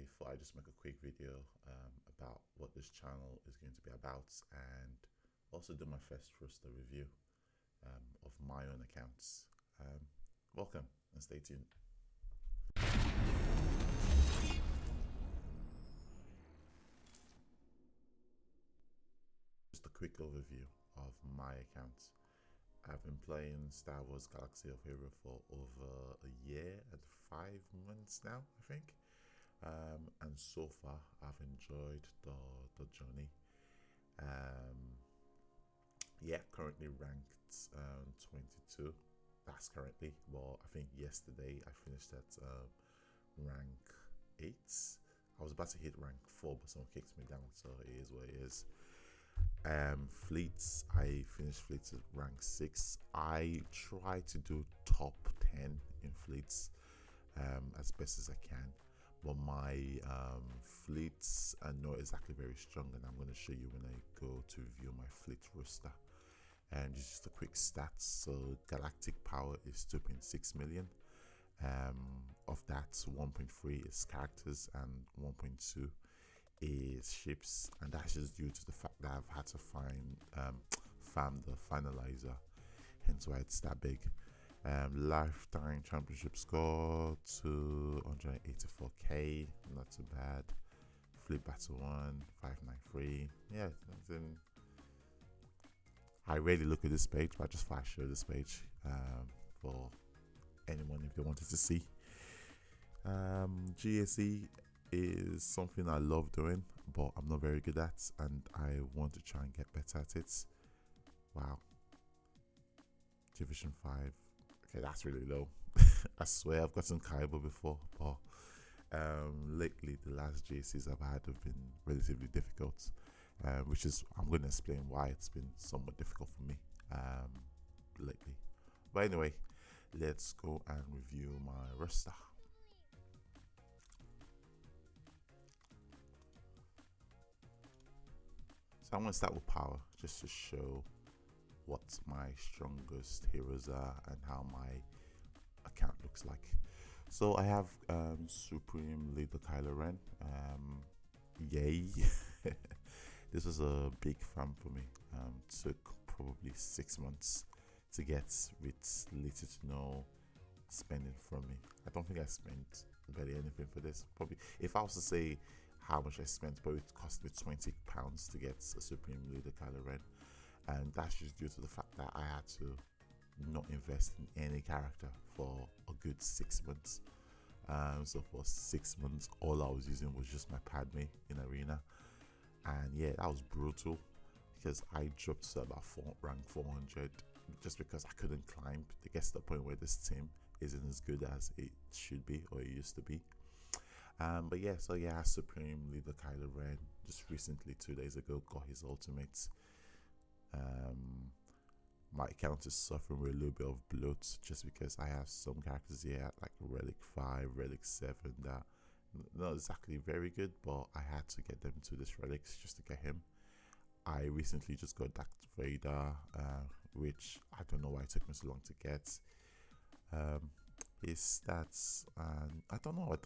I thought I'd just make a quick video about what this channel is going to be about, and also do my first roster review of my own accounts. Welcome and stay tuned. Just a quick overview of my account. I've been playing Star Wars Galaxy of Hero for over a year and 5 months now, I think. And so far, I've enjoyed the journey. Um, yeah, currently ranked 22. That's currently. Well, I think yesterday I finished at rank 8. I was about to hit rank 4, but someone kicked me down, so it is what it is. Fleets, I finished fleets at rank 6. I try to do top 10 in fleets as best as I can, but my fleets are not exactly very strong, and I'm going to show you when I go to review my fleet roster. And just a quick stats. So galactic power is 2.6 million. Of that, 1.3 is characters and 1.2 is ships, and that's just due to the fact that I've had to farm the finalizer, hence why it's that big. Lifetime championship score 284k, not too bad. Flip battle 1 593. Yeah, I rarely look at this page, but I just thought I'd show this page for anyone if they wanted to see. GSE is something I love doing, but I'm not very good at, and I want to try and get better at it. Wow. Division 5. Okay, that's really low. I swear I've gotten Kaiba before, but lately the last GSEs I've had have been relatively difficult, which is, I'm going to explain why it's been somewhat difficult for me lately. But anyway, let's go and review my roster. So I'm going to start with power, just to show what my strongest heroes are and how my account looks like. So I have Supreme Leader Kylo Ren. Yay. This was a big farm for me. Took probably 6 months to get, with little to no spending from me. I don't think I spent barely anything for this. Probably, if I was to say how much I spent, probably it cost me £20 to get a Supreme Leader Kylo Ren, and that's just due to the fact that I had to not invest in any character for a good 6 months. So for 6 months, all I was using was just my Padme in Arena, and yeah, that was brutal because I dropped to about rank 400 just because I couldn't climb. It gets to the point where this team isn't as good as it should be, or it used to be. But yeah, so yeah, Supreme Leader Kylo Ren just recently, 2 days ago, got his ultimate. My account is suffering with a little bit of bloat just because I have some characters here like Relic 5, Relic 7 that not exactly very good, but I had to get them to this relics just to get him. I recently just got Darth Vader, which I don't know why it took me so long to get. His stats, and I don't know.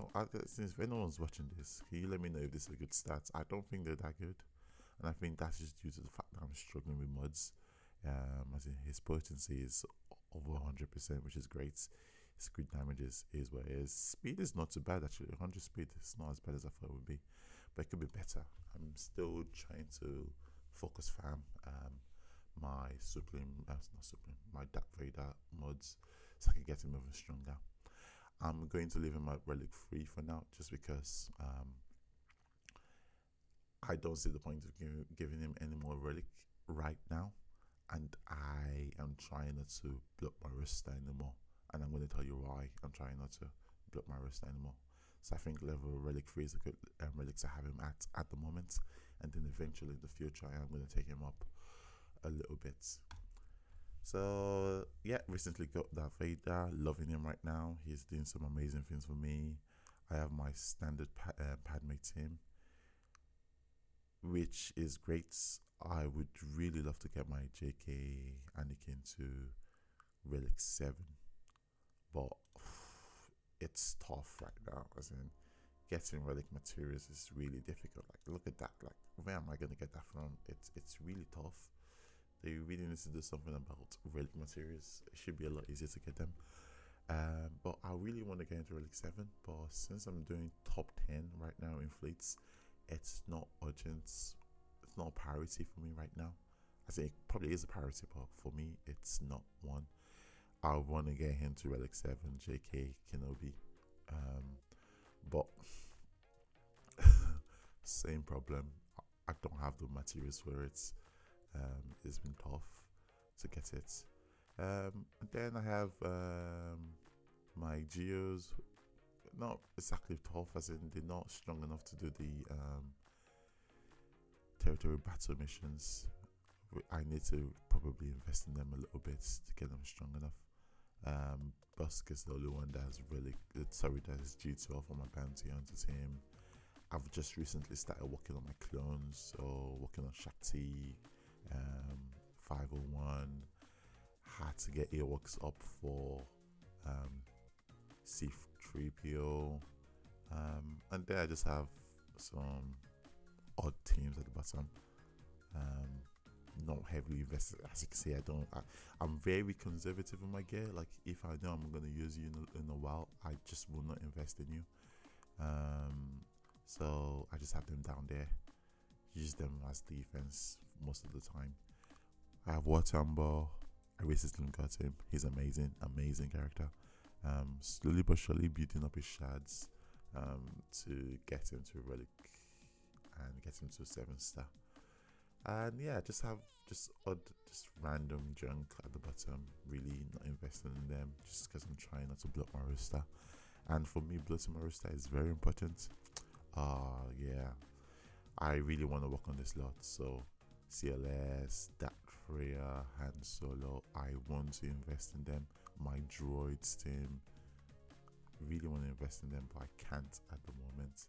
Since if anyone's watching this, can you let me know if this is a good stats? I don't think they're that good, and I think that's just due to the fact that I'm struggling with mods. As in his potency is over 100%, which is great. His crit damages is what it is. Speed is not too bad actually. 100 speed is not as bad as I thought it would be, but it could be better. I'm still trying to focus farm my my Darth Vader mods, so I can get him even stronger. I'm going to leave him at Relic 3 for now, just because I don't see the point of giving him any more Relic right now, and I am trying not to block my roster anymore, and I'm going to tell you why I'm trying not to block my roster anymore. So I think level Relic 3 is a good relic to have him at the moment, and then eventually in the future I am going to take him up a little bit. So yeah, recently got Darth Vader, loving him right now. He's doing some amazing things for me. I have my standard Padme team, which is great. I would really love to get my JK Anakin to Relic 7, but it's tough right now, as in getting relic materials is really difficult. Like, look at that. Like, where am I gonna get that from? It's really tough. They really need to do something about relic materials. It should be a lot easier to get them. But I really want to get into relic 7. But since I'm doing top 10 right now in fleets, it's not urgent. It's not a priority for me right now. I say it probably is a priority, but for me, it's not one. I want to get into relic 7, JK Kenobi. But same problem. I don't have the materials for it. It's been tough to get it. Then I have my geos. Not exactly tough, as in they're not strong enough to do the territory battle missions. I need to probably invest in them a little bit to get them strong enough. Busk is the only one that's really good. Sorry, that's G12 on my bounty hunter team. I've just recently started working on my clones, so working on Shakti, 501. Had to get earworks up for C3PO, and then I just have some odd teams at the bottom. Not heavily invested, as you can see. I'm very conservative in my gear. Like, if I know I'm gonna use you in a while, I just will not invest in you. So I just have them down there, use them as defense most of the time. I have Watambo. I recently got him. He's amazing character. Slowly but surely building up his shards to get him to relic and get him to 7-star. And yeah, just have just random junk at the bottom. Really not investing in them just because I'm trying not to bloat my roster. And for me, bloating my roster is very important. Yeah, I really want to work on this lot. So CLS, Dat Freya, Han Solo, I want to invest in them. My droids team, really want to invest in them, but I can't at the moment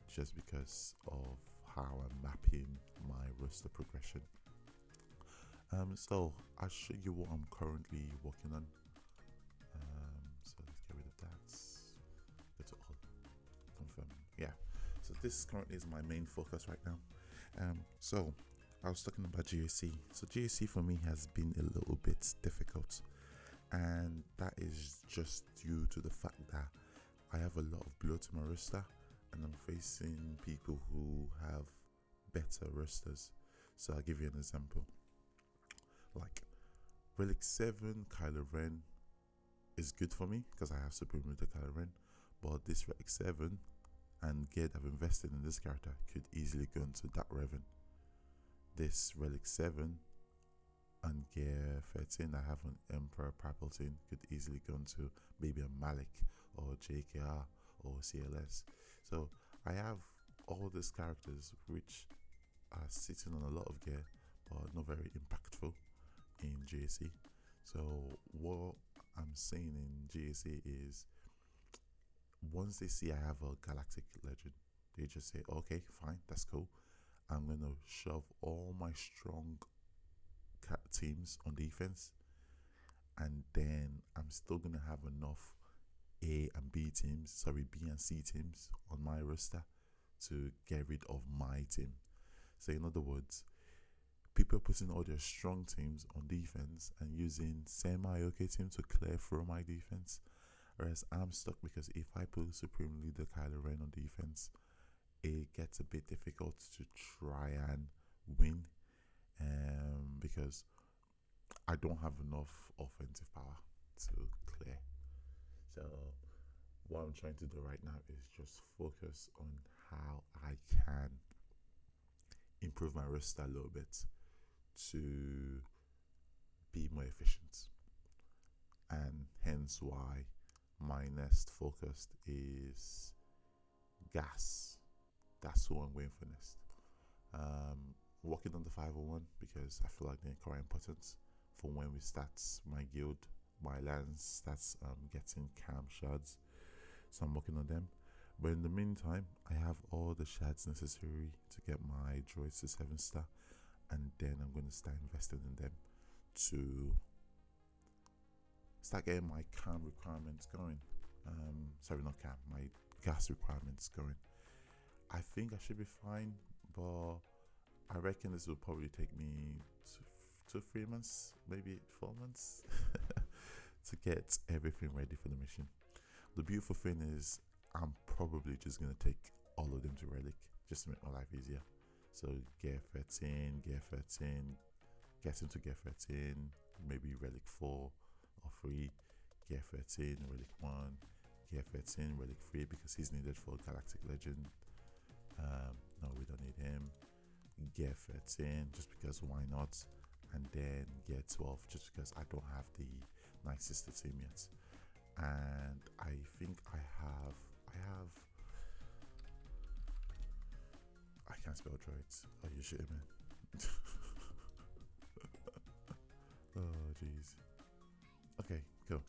just because of how I'm mapping my roster progression. So I'll show you what I'm currently working on. So let's get rid of that. Go to all. Confirm. Yeah. So this currently is my main focus right now. So I was talking about GAC. So GAC for me has been a little bit difficult, and that is just due to the fact that I have a lot of bloat to my roster, and I'm facing people who have better rosters. So I'll give you an example. Like Relic 7 Kylo Ren is good for me because I have Supreme Leader Kylo Ren, but this Relic 7 and gear that I've invested in this character could easily go into that Revan. This Relic 7 and gear 13 I have on Emperor Palpatine could easily go into maybe a Malik or JKR or CLS. So I have all these characters which are sitting on a lot of gear but not very impactful in GAC. So what I'm saying in GAC is, once they see I have a Galactic Legend, they just say, okay, fine, that's cool. I'm gonna shove all my strong teams on defense, and then I'm still gonna have enough A and B and C teams on my roster to get rid of my team. So in other words, people are putting all their strong teams on defense and using semi-okay teams to clear through my defense, whereas I'm stuck because if I put Supreme Leader Kylo Ren on defense, it gets a bit difficult to try and win, because I don't have enough offensive power to clear. So what I'm trying to do right now is just focus on how I can improve my roster a little bit to be more efficient, and hence why my next focus is gas. That's who I'm going for next. Working on the 501 because I feel like they're quite important for when we start my guild. My lance starts getting cam shards, so I'm working on them. But in the meantime, I have all the shards necessary to get my droids to 7-star, and then I'm going to start investing in them to start getting my cam requirements going. Sorry, not cam, my gas requirements going. I think I should be fine, but I reckon this will probably take me 2 3 months, maybe 4 months, to get everything ready for the mission. The beautiful thing is, I'm probably just gonna take all of them to Relic just to make my life easier. So Gear 13, Gear 13, get into Gear 13, maybe Relic 4 or 3, Gear 13, Relic 1, Gear 13, Relic 3 because he's needed for Galactic Legend. No, we don't need him. Gear 13 just because why not, and then Gear 12 just because I don't have the Night Sister team yet. And I think I can't spell droids. Are you shitting me? Oh jeez. Okay, cool.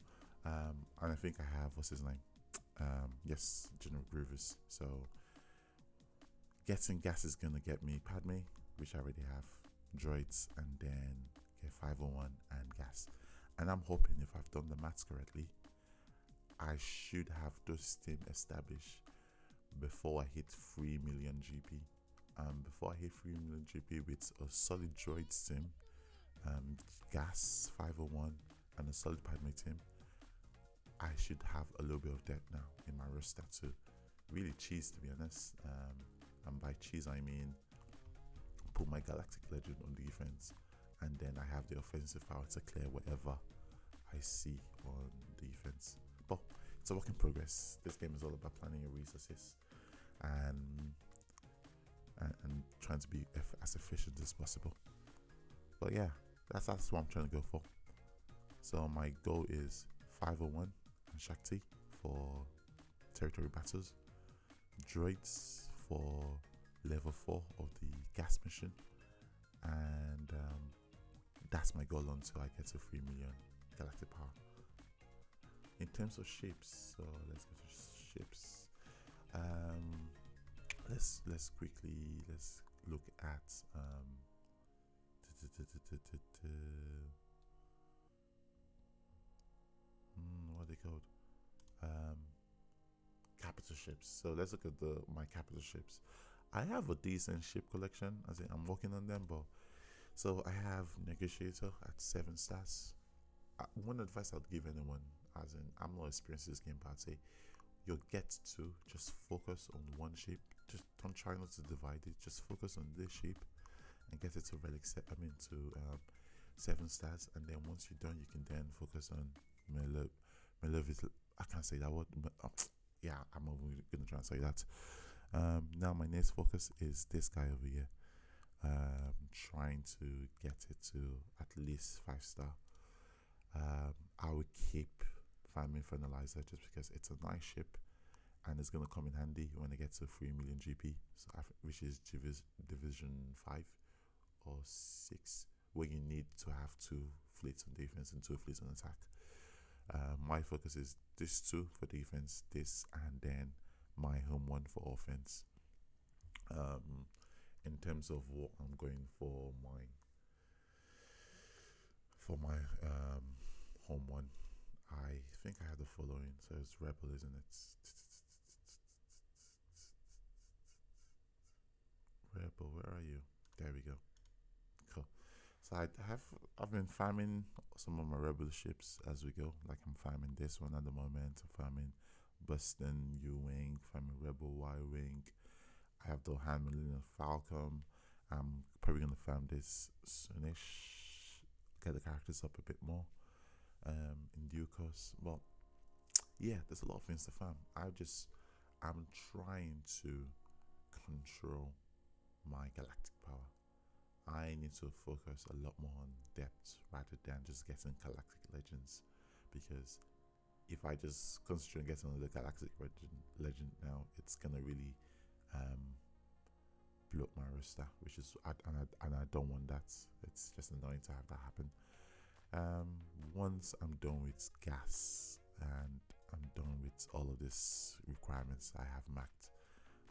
And I think I have, what's his name? Yes, General Grievous. So getting gas is gonna get me Padme, which I already have, droids, and then get 501 and gas. And I'm hoping if I've done the maths correctly, I should have those team established before I hit 3 million GP. Before I hit 3 million GP with a solid droid team, gas 501 and a solid Padme team, I should have a little bit of depth now in my roster to really cheese, to be honest. And by cheese I mean put my Galactic Legend on defense, and then I have the offensive power to clear whatever I see on defense. But it's a work in progress. This game is all about planning your resources and trying to be as efficient as possible. But yeah, that's what I'm trying to go for. So my goal is 501 and Shakti for territory battles, droids for level 4 of the gas mission, and that's my goal until I get to 3 million galactic power. In terms of ships, so let's go to ships. Let's quickly look at what are they called? Capital ships. So let's look at my capital ships. I have a decent ship collection, as in I'm working on them, but so I have Negotiator at 7 stars. One advice I'd give anyone, as in I'm not experienced in this game, but I'd say you'll get to just focus on one ship. Just don't try not to divide it. Just focus on this ship and get it to relic to 7 stars, and then once you're done, you can then focus on I can't say that word, but yeah, I'm gonna try and say that. Now my next focus is this guy over here. Trying to get it to at least 5 star. I will keep farming Fertilizer just because it's a nice ship and it's gonna come in handy when I get to 3 million GP, so which is division 5 or 6, where you need to have 2 fleets on defense and 2 fleets on attack. My focus is this 2 for defense, this, and then my home 1 for offense. In terms of what I'm going for my home 1, I think I have the following. So it's Rebel, isn't it? Rebel, where are you? There we go. Cool. So I've been farming some of my Rebel ships as we go. Like I'm farming this one at the moment. I'm farming Buston U-Wing, farming Rebel Y-Wing. I have the hand Millennium Falcon. I'm probably gonna farm this soonish. Get the characters up a bit more. In due course. Well, yeah, there's a lot of things to farm. I'm trying to control my galactic power. I need to focus a lot more on depth rather than just getting Galactic Legends, because if I just concentrate on getting on the Galactic Legend now, it's gonna really blow up my roster, which is and I don't want that. It's just annoying to have that happen. Once I'm done with gas and I'm done with all of these requirements I have mapped,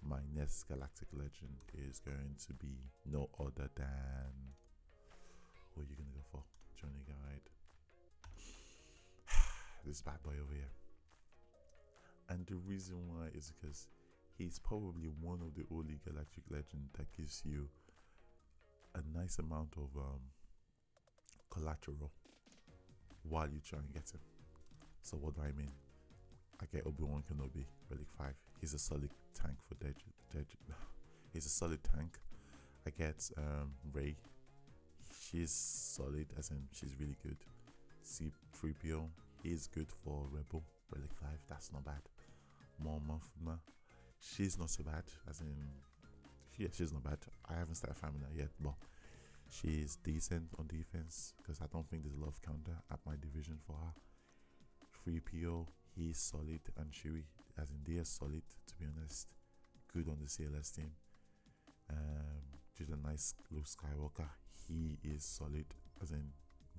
my next Galactic Legend is going to be no other than, what are you gonna go for? Journey Guide. This bad boy over here. And the reason why is because he's probably one of the only Galactic Legend that gives you a nice amount of collateral while you try and get him. So what do I mean? I get Obi-Wan Kenobi, Relic 5. He's a solid tank for he's a solid tank. I get Rey. She's solid, as in she's really good. C-3PO, he's good for Rebel, Relic 5. That's not bad. Mon Mothma, she's not so bad, as in, yeah, she's not bad. I haven't started farming her yet, but she's decent on defense because I don't think there's a lot of counter at my division for her. 3PO, he's solid, and Chewie, as in they are solid, to be honest. Good on the CLS team. Jedi Master Luke Skywalker, he is solid, as in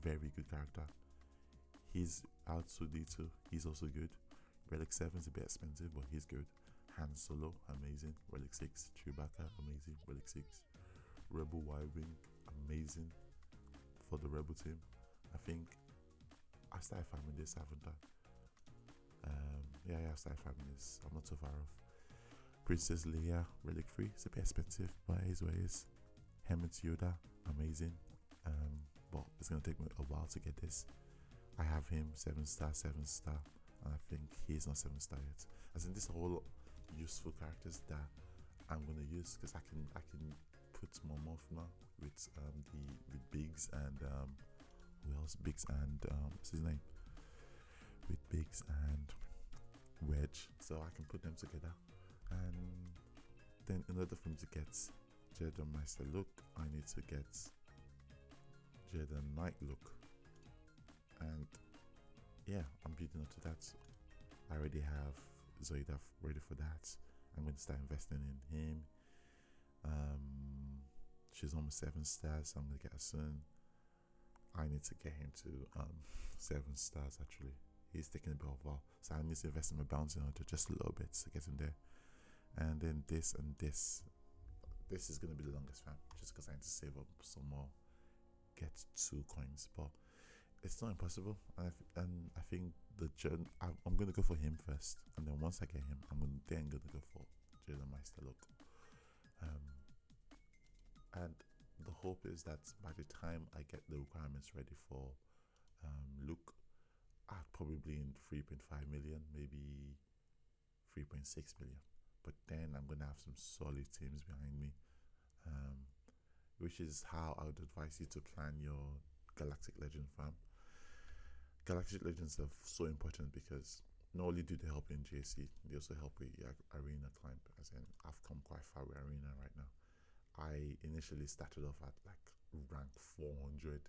very good character. He's out to D2, he's also good. Relic 7 is a bit expensive, but he's good. Han Solo, amazing. Relic 6, Chewbacca, amazing. Relic 6, Rebel Y-Wing, amazing for the Rebel team. I think I started farming this, haven't I? Yeah, I started farming this. I'm not too far off. Princess Leia, Relic 3, it's a bit expensive, but it is what it is. Hemet Yoda, amazing. But it's gonna take me a while to get this. I have him 7-star, 7-star, and I think he's not 7-star yet. As in, this whole useful characters that I'm gonna use, because I can put more Mothma with Biggs and who else? Biggs and what's his name? With Biggs and Wedge, so I can put them together. And then in order for me to get Jedi Master Luke, I need to get Jedi Knight Luke. And yeah, I'm building up to that. I already have Zoida ready for that. I'm going to start investing in him. She's almost 7 stars, so I'm going to get her soon. I need to get him to 7 stars actually. He's taking a bit of a while, so I need to invest in my bouncing order just a little bit to get him there. And then this and this. This is going to be the longest fam, just because I need to save up some more, get 2 coins, but it's not impossible. And I think I'm going to go for him first, and then once I get him, I'm going to go for Jedi Master Luke. And the hope is that by the time I get the requirements ready for Luke, I'd probably in 3.5 million, maybe 3.6 million. But then I'm going to have some solid teams behind me, which is how I would advise you to plan your Galactic Legend farm. Galactic Legends are so important because not only do they help in JC, they also help with your arena climb. As in, I've come quite far with arena right now. I initially started off at like rank 400,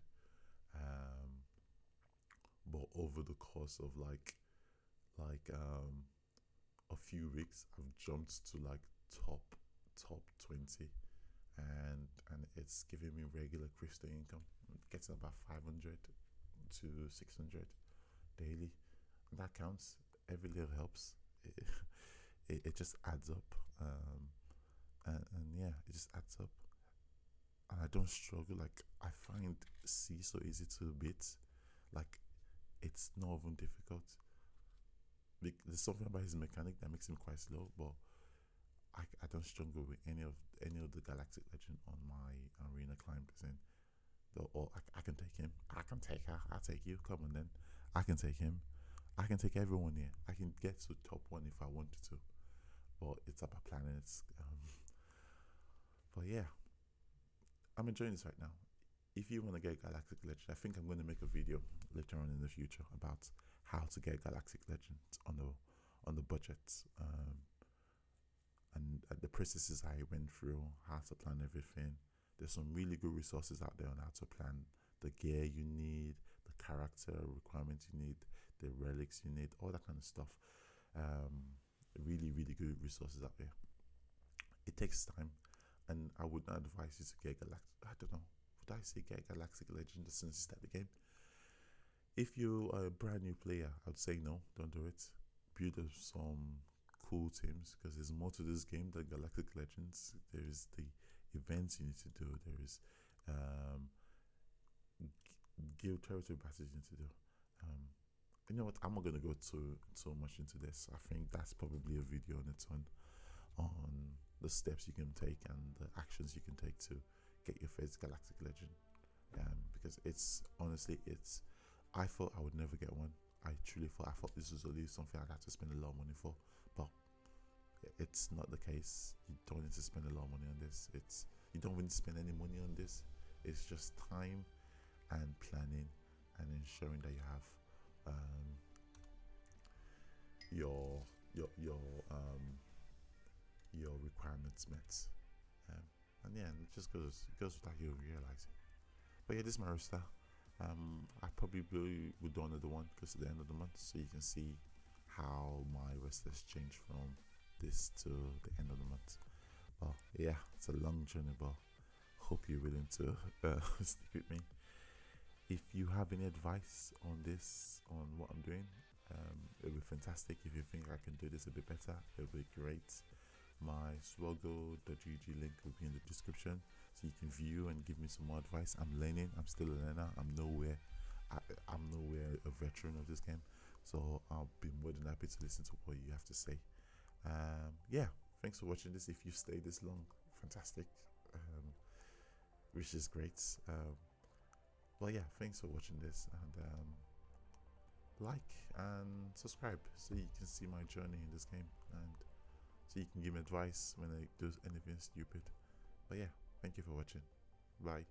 but over the course of like a few weeks, I've jumped to like top 20, and it's giving me regular crystal income, getting about 500 to 600 daily. And that counts. Every little helps. It just adds up, and yeah, it just adds up. And I don't struggle. Like, I find C so easy to beat. Like, it's not even difficult. There's something about his mechanic that makes him quite slow, but I don't struggle with any of the Galactic Legend on my arena climb. Or I can take him. I can take her. I'll take you. Come on then. I can take him. I can take everyone here. I can get to top 1 if I wanted to. But it's about planets. But yeah, I'm enjoying this right now. If you want to get Galactic Legend, I think I'm going to make a video later on in the future about how to get Galactic Legend on the budget, and the processes I went through, how to plan everything. There's some really good resources out there on how to plan the gear you need, the character requirements you need, the relics you need, all that kind of stuff. Really, really good resources out there. It takes time, and I would not advise you to get Galactic. I don't know. Would I say get Galactic Legend as soon as you start the game? If you're a brand new player, I would say no, don't do it. Build up some cool teams, because there's more to this game than Galactic Legends. There is the events you need to do. There is guild territory battles you need to do. you know what? I'm not gonna go too much into this. I think that's probably a video on its own on the steps you can take and the actions you can take to get your first Galactic Legend. Because it's honestly, I thought I would never get one. I thought this was only something I'd have to spend a lot of money for, but it's not the case. You don't need to spend a lot of money on this. You don't need to spend any money on this. It's just time and planning and ensuring that you have your requirements met, and yeah, it just goes without you realizing. But yeah, this is my roster. I probably would do another one because at the end of the month, so you can see how my roster has changed from this to the end of the month. Well, yeah, it's a long journey, but hope you're willing to stick with me. If you have any advice on this, on what I'm doing, it would be fantastic. If you think I can do this a bit better, it would be great. My SWGoH link will be in the description, so you can view and give me some more advice. I'm learning. I'm still a learner. I'm nowhere a veteran of this game, so I'll be more than happy to listen to what you have to say. Yeah, thanks for watching this. If you stayed this long, fantastic, which is great. Well, yeah, thanks for watching this, and like and subscribe so you can see my journey in this game, and so you can give me advice when I do anything stupid. But yeah, thank you for watching. Bye.